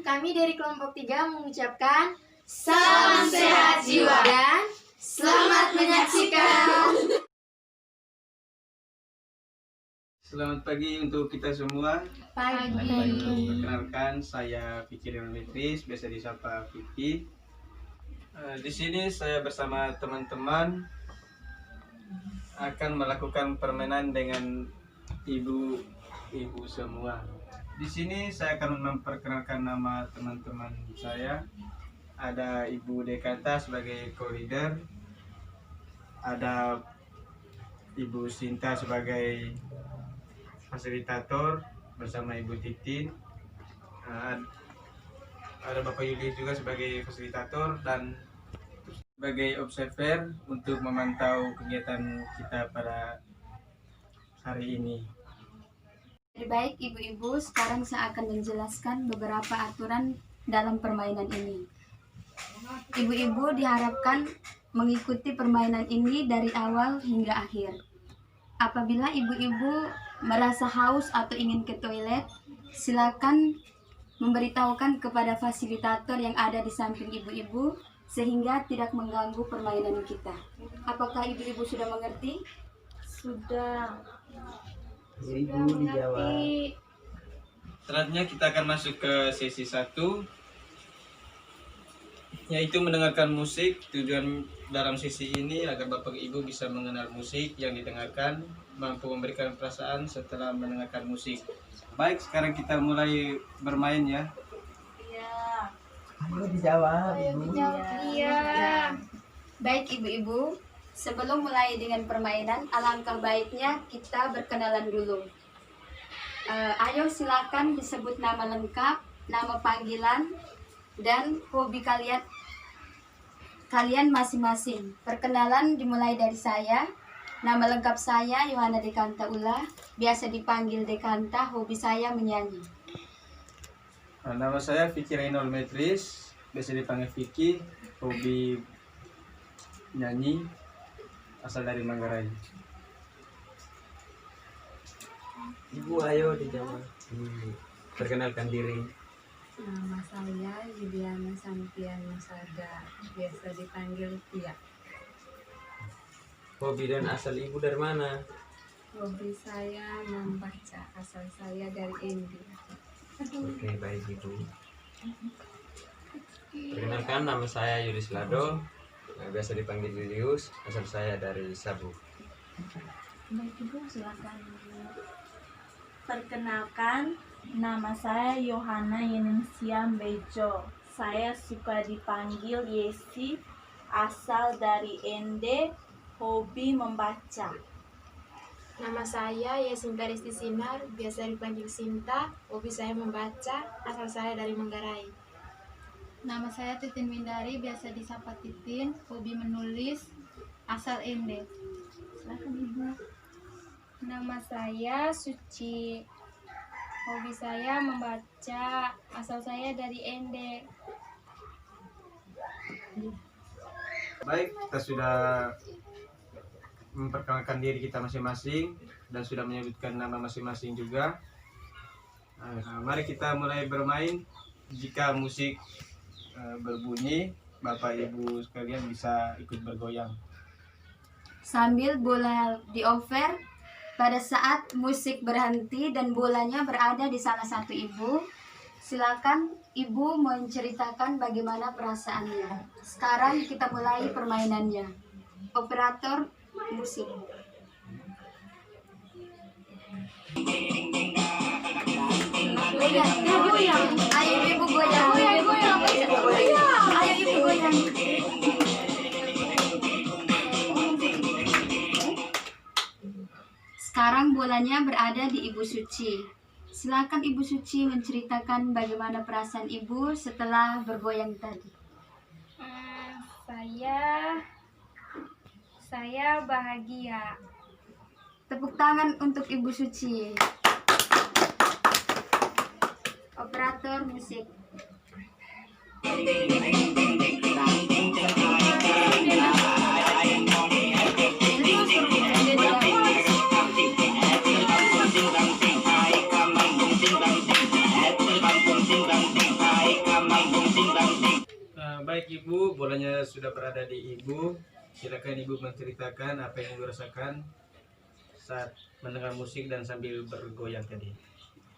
Kami dari kelompok 3 mengucapkan Salam sehat jiwa dan selamat menyaksikan. Selamat pagi untuk kita semua. pagi. Perkenalkan, saya Fikri Metris, biasa disapa Vicky. Di sini saya bersama teman-teman akan melakukan permainan dengan ibu-ibu semua. Di sini saya akan memperkenalkan nama teman-teman saya. Ada Ibu Dekata sebagai co-leader, ada Ibu Sinta sebagai fasilitator bersama Ibu Titin, ada Bapak Yuli juga sebagai fasilitator dan sebagai observer untuk memantau kegiatan kita pada hari ini. Baik ibu-ibu, sekarang saya akan menjelaskan beberapa aturan dalam permainan ini. Ibu-ibu diharapkan mengikuti permainan ini dari awal hingga akhir. Apabila ibu-ibu merasa haus atau ingin ke toilet, silakan memberitahukan kepada fasilitator yang ada di samping ibu-ibu sehingga tidak mengganggu permainan kita. Apakah ibu-ibu sudah mengerti? Sudah. Ibu dijawab. Selanjutnya kita akan masuk ke sesi 1, yaitu mendengarkan musik. Tujuan dalam sesi ini agar Bapak Ibu bisa mengenal musik yang didengarkan, mampu memberikan perasaan setelah mendengarkan musik. Baik, sekarang kita mulai bermain ya. Iya. Ayo dijawab, Ibu. Iya. Baik ibu-ibu, sebelum mulai dengan permainan, alangkah baiknya kita berkenalan dulu. Ayo silakan disebut nama lengkap, nama panggilan, dan hobi kalian masing-masing. Perkenalan dimulai dari saya. Nama lengkap saya Yohana Dekanta Ula, biasa dipanggil Dekanta, hobi saya menyanyi. Nama saya Fikri Ainul Metris, biasa dipanggil Vicky, hobi nyanyi, asal dari Manggarai. Ibu ayo dijawab. Perkenalkan diri. Nama saya Yuliana Santiana Sada, biasa dipanggil Tia. Hobi dan asal ibu dari mana? Hobi saya membaca, asal saya dari India. Oke, baik ibu. Perkenalkan, nama saya Yulis Lado, biasa dipanggil Julius, asal saya dari Sabu. Baik ibu, silakan. Perkenalkan, nama saya Yohana Yeninsia Bejo. Saya suka dipanggil Yesi, asal dari Ende, hobi membaca. Nama saya Yasinta Risti Sinar, biasa dipanggil Sinta, hobi saya membaca, asal saya dari Manggarai. Nama saya Titin Windari, biasa disapa Titin, hobi menulis, asal Ende. Silakan Ibu. Nama saya Suci, hobi saya membaca, asal saya dari Ende. Baik, kita sudah memperkenalkan diri kita masing-masing dan sudah menyebutkan nama masing-masing juga. Nah, mari kita mulai bermain. Jika musik berbunyi, Bapak Ibu sekalian bisa ikut bergoyang. Sambil bola di-over, pada saat musik berhenti dan bolanya berada di salah satu ibu, silakan ibu menceritakan bagaimana perasaannya. Sekarang kita mulai permainannya. Operator musik. Goyang. Ayo ibu goyang. Ayo ibu goyang. Sekarang bolanya berada di Ibu Suci. Silakan Ibu Suci menceritakan bagaimana perasaan Ibu setelah bergoyang tadi. Saya bahagia. Tepuk tangan untuk Ibu Suci. Operator musik. Baik Ibu, bolanya sudah berada di Ibu. Silakan Ibu menceritakan apa yang Ibu rasakan saat mendengar musik dan sambil bergoyang tadi.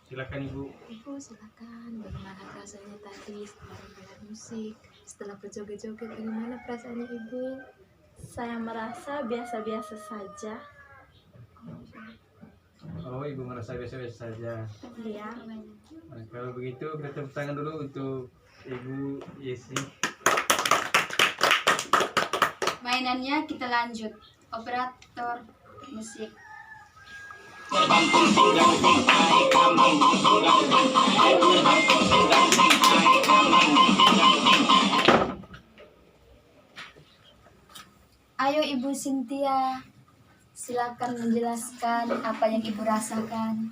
Silakan Ibu. Ibu silakan, bagaimana rasanya tadi setelah mendengar musik, setelah berjoget-joget, bagaimana perasaannya Ibu? Saya merasa biasa-biasa saja. Oh, Ibu merasa biasa-biasa saja. Iya. Nah, kalau begitu kita tepuk tangan dulu untuk Ibu Yesi. Mainannya kita lanjut. Operator musik. Ayo Ibu Cynthia, silakan menjelaskan apa yang Ibu rasakan.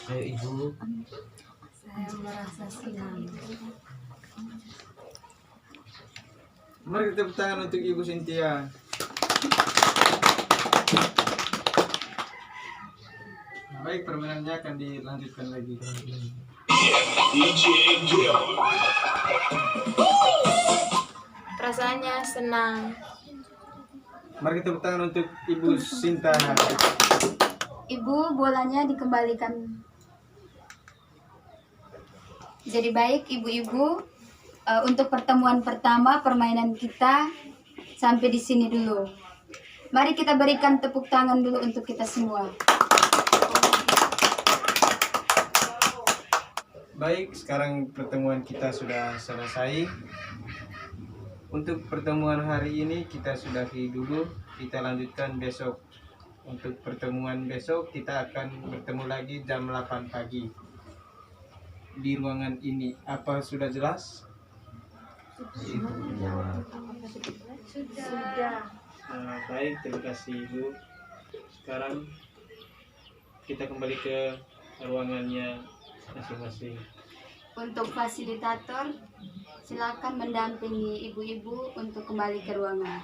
Ayo Ibu. Saya merasa senang. Mari kita tepuk tangan untuk Ibu Cynthia. Nah, baik, permainannya akan dilanjutkan lagi. Perasaannya senang. Mari kita tepuk tangan untuk Ibu Sinta. Ibu, bolanya dikembalikan. Jadi baik ibu-ibu, untuk pertemuan pertama permainan kita sampai di sini dulu. Mari kita berikan tepuk tangan dulu untuk kita semua. Baik, sekarang pertemuan kita sudah selesai. Untuk pertemuan hari ini kita sudahi dulu. Kita lanjutkan besok. Untuk pertemuan besok kita akan bertemu lagi jam 8 pagi di ruangan ini. Apa sudah jelas? Sudah. Baik, terima kasih Ibu. Sekarang kita kembali ke ruangannya masing-masing. Untuk fasilitator, silakan mendampingi ibu-ibu untuk kembali ke ruangan.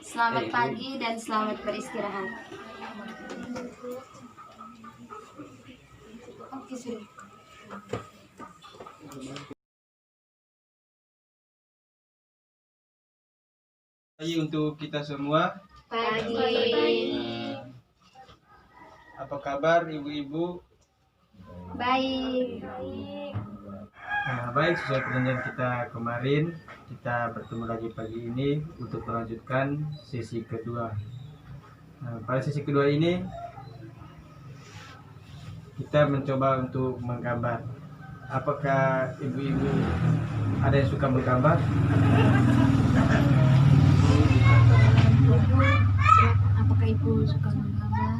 Selamat pagi dan selamat beristirahat. Oke, sudah. Pagi untuk kita semua. Pagi. Apa kabar ibu-ibu? Baik. Nah, baik, sesuai perjanjian kita kemarin, kita bertemu lagi pagi ini untuk melanjutkan sesi kedua. Nah, pada sesi kedua ini kita mencoba untuk menggambar. Apakah ibu-ibu ada yang suka menggambar? Apakah Ibu suka menggambar?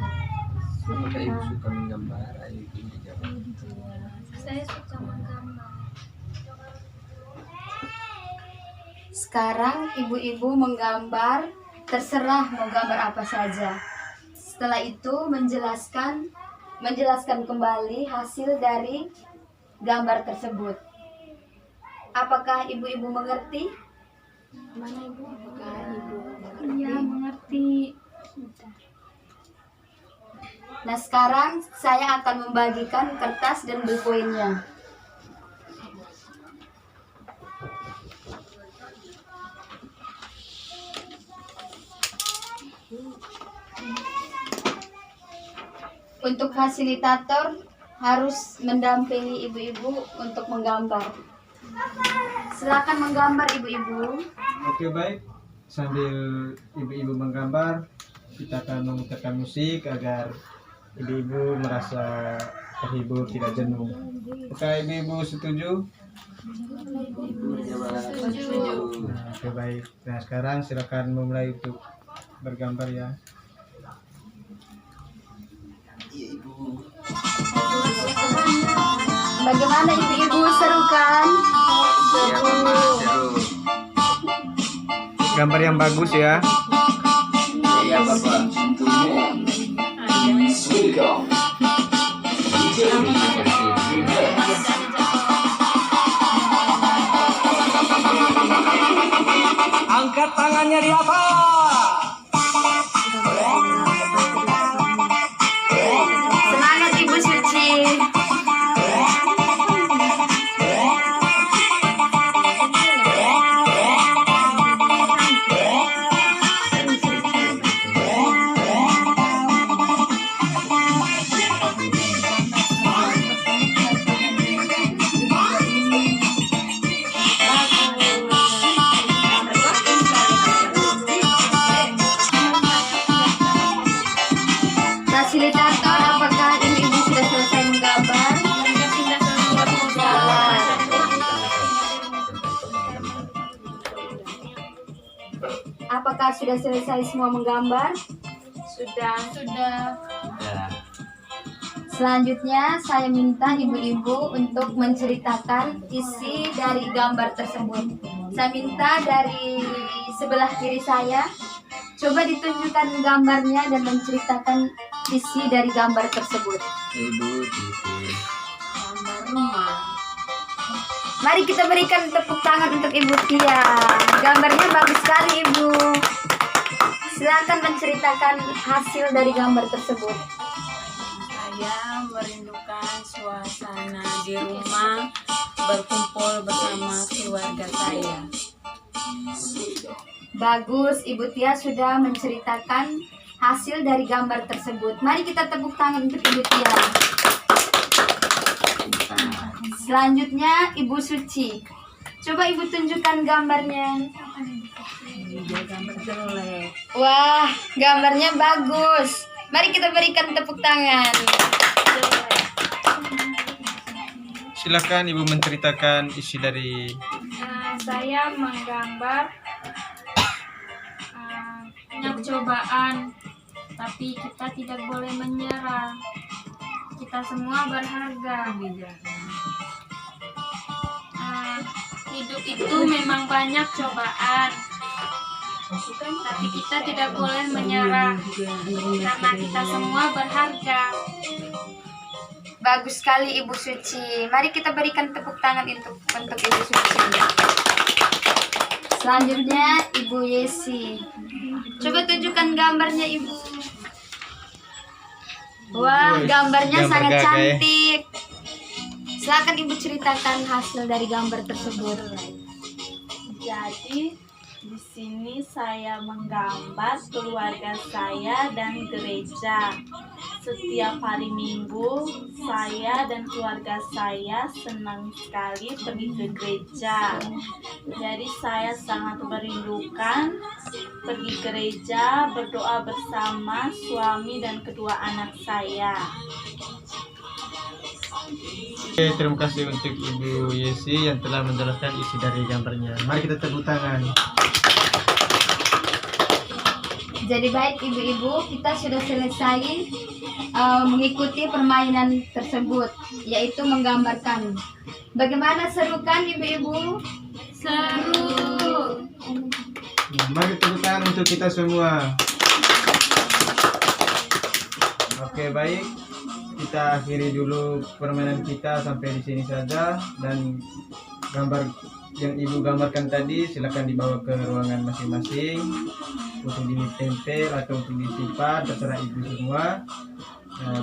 Apakah Ibu suka menggambar? Ayo Ibu dijawab. Saya suka menggambar. Sekarang ibu-ibu menggambar, terserah mau gambar apa saja. Setelah itu menjelaskan kembali hasil dari gambar tersebut. Apakah ibu-ibu mengerti? Mana Ibu? Apakah Ibu mengerti? Iya, mengerti. Nah, sekarang saya akan membagikan kertas dan bukuinnya. Untuk fasilitator harus mendampingi ibu-ibu untuk menggambar. Silakan menggambar ibu-ibu. Oke, baik. Sambil ibu-ibu menggambar, kita akan memutarkan musik agar ibu-ibu merasa terhibur, tidak jenuh. Apakah ibu-ibu setuju? Nah, oke, baik. Nah, sekarang silakan memulai untuk bergambar ya. Bagaimana ibu-ibu, seru kan? Gambar yang bagus ya. Iya Bapak. Angkat tangannya di atas. Semangat Ibu Suci. apakah sudah selesai semua menggambar? Sudah. Ya. Selanjutnya saya minta ibu-ibu untuk menceritakan isi dari gambar tersebut. Saya minta dari sebelah kiri saya, coba ditunjukkan gambarnya dan menceritakan isi dari gambar tersebut. Ibu Titin. Gambar rumah. Mari kita berikan tepuk tangan untuk Ibu Tia. Gambarnya bagus sekali, Ibu. Silakan menceritakan hasil dari gambar tersebut. Saya merindukan suasana di rumah berkumpul bersama keluarga saya. Bagus, Ibu Tia sudah menceritakan hasil dari gambar tersebut. Mari kita tepuk tangan untuk Ibu Tia. Selanjutnya Ibu Suci. Coba Ibu tunjukkan gambarnya. Dia gambar jelek. Wah, gambarnya bagus. Mari kita berikan tepuk tangan. Silakan Ibu menceritakan isi dari Saya menggambar banyak cobaan, tapi kita tidak boleh menyerah. Kita semua berharga. Hidup itu memang banyak cobaan, tapi kita tidak boleh menyerah karena kita semua berharga. Bagus sekali Ibu Suci. Mari kita berikan tepuk tangan untuk Ibu Suci. Selanjutnya Ibu Yesi. Coba tunjukkan gambarnya Ibu. Wah, gambarnya gambar sangat gagah ya. cantik. Silakan Ibu ceritakan hasil dari gambar tersebut. Jadi di sini saya menggambar keluarga saya dan gereja. Setiap hari Minggu, saya dan keluarga saya senang sekali pergi ke gereja. Jadi saya sangat merindukan pergi gereja, berdoa bersama suami dan kedua anak saya. Oke, terima kasih untuk Ibu Yesi yang telah menjelaskan isi dari gambarnya. Mari kita tepuk tangan. Jadi baik ibu-ibu, kita sudah selesai mengikuti permainan tersebut, yaitu menggambarkan. Bagaimana seru kan ibu-ibu? Seru. Mari tepuk tangan untuk kita semua. Oke, baik. Kita akhiri dulu permainan kita sampai di sini saja, dan gambar yang Ibu gambarkan tadi silakan dibawa ke ruangan masing-masing untuk ditempel atau untuk disimpan, terserah Ibu semua.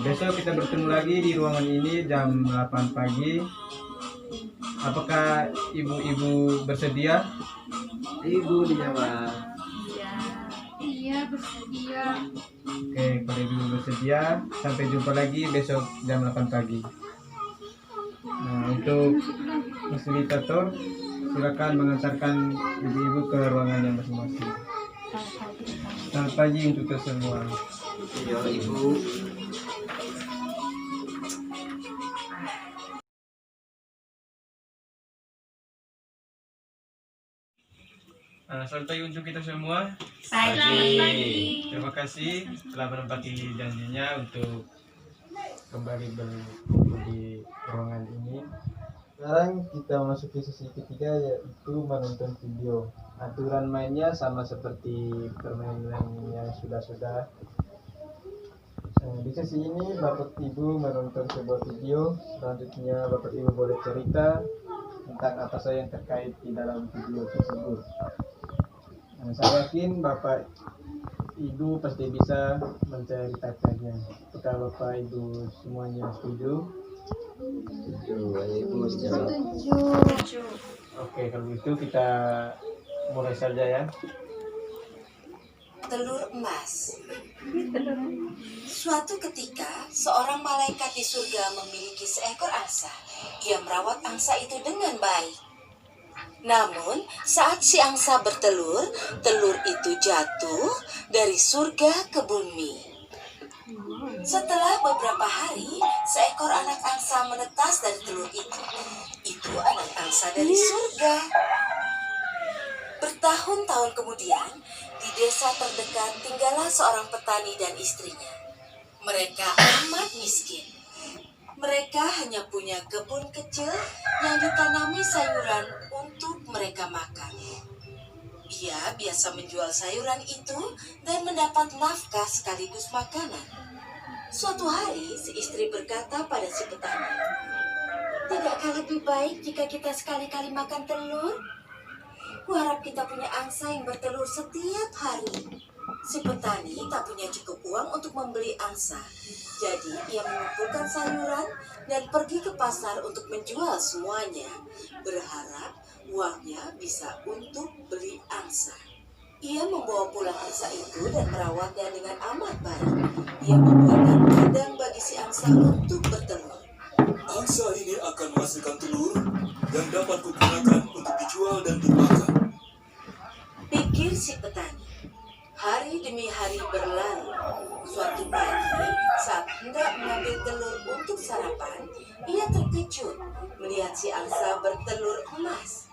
Besok kita bertemu lagi di ruangan ini jam 8 pagi. Apakah ibu-ibu bersedia? Ibu dinyama. Iya, bersedia. Oke, kalau ibu bersedia, sampai jumpa lagi besok jam 8 pagi. Nah, untuk fasilitator, silakan mengantarkan ibu-ibu ke ruangan yang masing-masing. Selamat pagi untuk kita semua. Yo Ibu. Selamat pagi untuk kita semua. Pagi. Terima kasih telah menempati janjinya untuk kembali di ruangan ini. Sekarang kita memasuki sesi ketiga, yaitu menonton video. Aturan mainnya sama seperti permainan yang sudah-sudah. Di sesi ini Bapak Ibu menonton sebuah video. Selanjutnya Bapak Ibu boleh cerita tentang apa saja yang terkait di dalam video tersebut. Saya yakin Bapak Ibu pasti bisa menceritakannya. Apakah Bapak Ibu semuanya setuju? Ibu Setuju. Oke, kalau gitu kita mulai saja ya. Telur emas. Suatu ketika, seorang malaikat di surga memiliki seekor angsa. Ia merawat angsa itu dengan baik. Namun, saat si angsa bertelur, telur itu jatuh dari surga ke bumi. Setelah beberapa hari, seekor anak angsa menetas dari telur itu. Itu anak angsa dari surga. Bertahun-tahun kemudian, di desa terdekat tinggallah seorang petani dan istrinya. Mereka amat miskin. Mereka hanya punya kebun kecil yang ditanami sayuran untuk mereka makan. Ia biasa menjual sayuran itu dan mendapat nafkah sekaligus makanan. Suatu hari si istri berkata pada si petani, "Tidakkah lebih baik jika kita sekali-kali makan telur? Kuharap kita punya angsa yang bertelur setiap hari." Si petani tak punya cukup uang untuk membeli angsa. Jadi ia mengumpulkan sayuran dan pergi ke pasar untuk menjual semuanya, berharap uangnya bisa untuk beli angsa. Ia membawa pulang angsa itu dan merawatnya dengan amat baik. Ia membuatkan kandang bagi si angsa untuk bertelur. Angsa ini akan menghasilkan telur yang dapat kugunakan untuk dijual dan dimakan, pikir si petani. Hari demi hari berlalu. Suatu pagi, saat hendak mengambil telur untuk sarapan, ia terkejut melihat si angsa bertelur emas.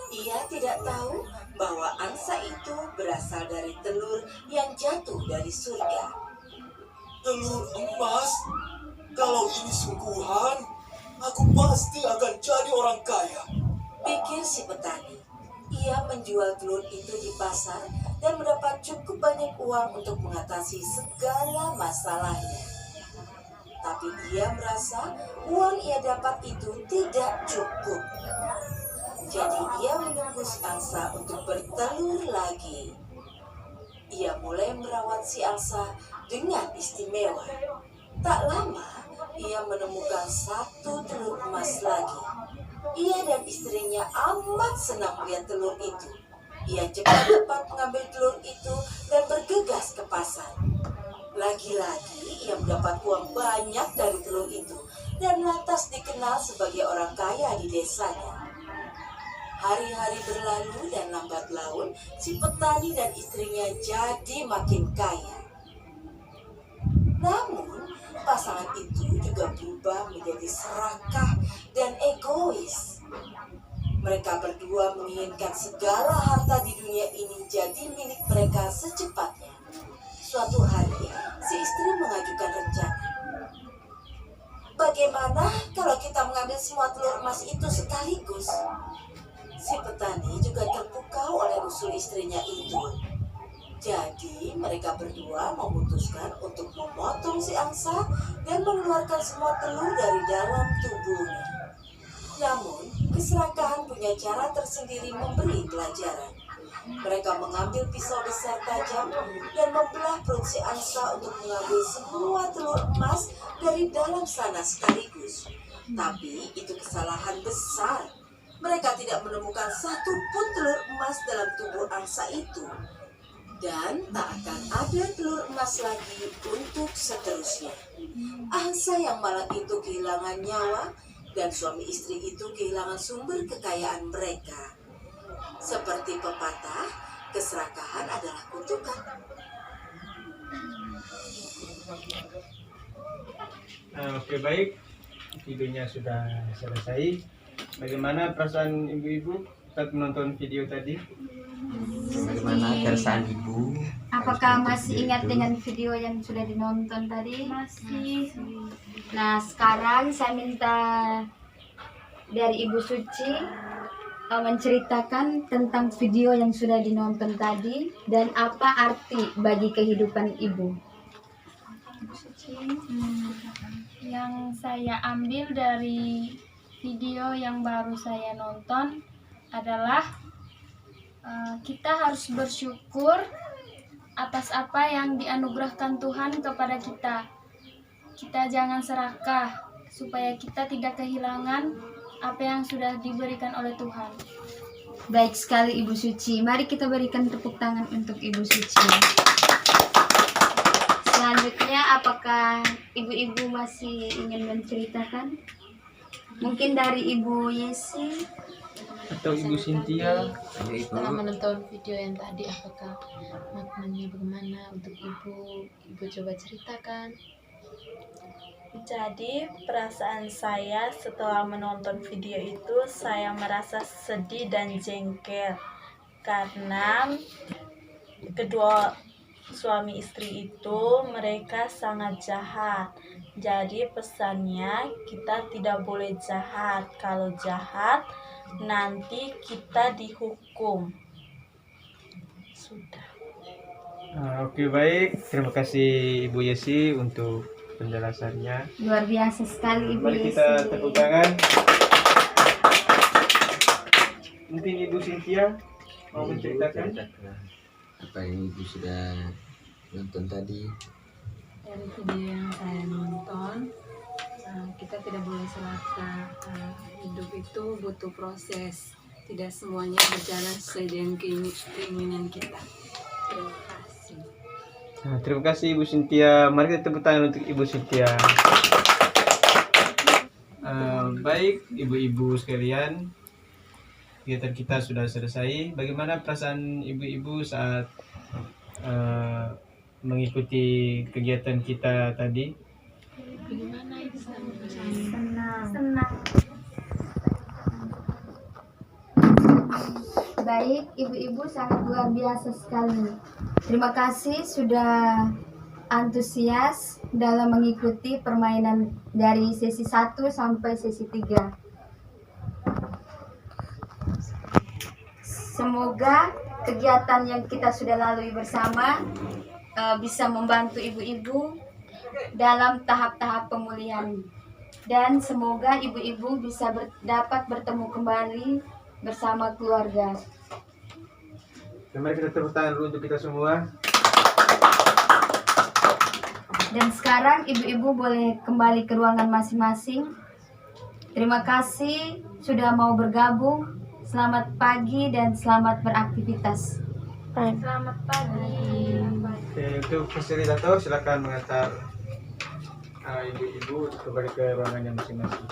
Ia tidak tahu bahwa angsa itu berasal dari telur yang jatuh dari surga. telur emas. Kalau ini sungguhan, aku pasti akan jadi orang kaya, pikir si petani. Ia menjual telur itu di pasar dan mendapat cukup banyak uang untuk mengatasi segala masalahnya. Tapi ia merasa uang ia dapat itu tidak cukup. Jadi ia menunggu si angsa untuk bertelur lagi. Ia mulai merawat si angsa dengan istimewa. Tak lama, ia menemukan satu telur emas lagi. Ia dan istrinya amat senang melihat telur itu. Ia cepat-cepat mengambil telur itu dan bergegas ke pasar. Lagi-lagi ia mendapat uang banyak dari telur itu dan lantas dikenal sebagai orang kaya di desanya. Hari-hari berlalu dan lambat laun si petani dan istrinya jadi makin kaya. Namun pasangan itu juga berubah menjadi serakah dan egois. Mereka berdua menginginkan segala harta di dunia ini jadi milik mereka secepatnya. Suatu hari, si istri mengajukan rencana. Bagaimana kalau kita mengambil semua telur emas itu sekaligus? Si petani juga terpukau oleh usul istrinya itu. Jadi mereka berdua memutuskan untuk memotong si angsa dan mengeluarkan semua telur dari dalam tubuhnya. Namun, keserakahan punya cara tersendiri memberi pelajaran. Mereka mengambil pisau besar tajam dan membelah perut si angsa untuk mengambil semua telur emas dari dalam sana sekaligus. Tapi itu kesalahan besar. Mereka tidak menemukan satu pun telur emas dalam tubuh angsa itu. Dan tak akan ada telur emas lagi untuk seterusnya. Angsa yang malang itu kehilangan nyawa dan suami istri itu kehilangan sumber kekayaan mereka. Seperti pepatah, keserakahan adalah kutukan. Oke, baik. Videonya sudah selesai. Bagaimana perasaan ibu-ibu saat menonton video tadi? Bagaimana perasaan ibu? Apakah masih ingat dengan video yang sudah dinonton tadi? Masih. Nah, sekarang saya minta dari Ibu Suci menceritakan tentang video yang sudah dinonton tadi dan apa arti bagi kehidupan Ibu. Yang saya ambil dari video yang baru saya nonton adalah kita harus bersyukur atas apa yang dianugerahkan Tuhan kepada kita. Kita jangan serakah supaya kita tidak kehilangan apa yang sudah diberikan oleh Tuhan. Baik sekali Ibu Suci. Mari kita berikan tepuk tangan untuk Ibu Suci. Selanjutnya, apakah ibu-ibu masih ingin menceritakan? Mungkin dari Ibu Yesi atau Ibu Cynthia? Setelah menonton video yang tadi, apakah maknanya bagaimana untuk ibu? Ibu coba ceritakan. Jadi perasaan saya setelah menonton video itu, saya merasa sedih dan jengkel karena kedua suami istri itu mereka sangat jahat. Jadi pesannya kita tidak boleh jahat. Kalau jahat nanti kita dihukum. Sudah. Oke, baik. Terima kasih Ibu Yesi untuk penjelasannya. Luar biasa sekali Ibu Mari Yesi. kita tepuk tangan. Mungkin Ibu Cynthia mau menceritakan apa yang Ibu sudah nonton tadi. Dari video yang saya nonton, kita tidak boleh serakah. Hidup itu butuh proses. Tidak semuanya berjalan sesuai dengan keinginan kita. Terima kasih. Nah, terima kasih Ibu Cynthia. Mari kita tepuk tangan untuk Ibu Cynthia. Baik, ibu-ibu sekalian, kegiatan kita sudah selesai. Bagaimana perasaan ibu-ibu saat mengikuti kegiatan kita tadi? Bagaimana itu Senang. Baik, ibu-ibu sangat luar biasa sekali. Terima kasih sudah antusias dalam mengikuti permainan dari sesi 1 sampai sesi 3. Semoga kegiatan yang kita sudah lalui bersama bisa membantu ibu-ibu dalam tahap-tahap pemulihan. Dan semoga ibu-ibu bisa dapat bertemu kembali bersama keluarga. Mari kita tepuk tangan dulu untuk kita semua. Dan sekarang ibu-ibu boleh kembali ke ruangan masing-masing. Terima kasih sudah mau bergabung. Selamat pagi dan selamat beraktivitas. Selamat pagi. Oke, untuk fasilitator silakan mengantar ibu-ibu kembali ke ruangannya masing-masing.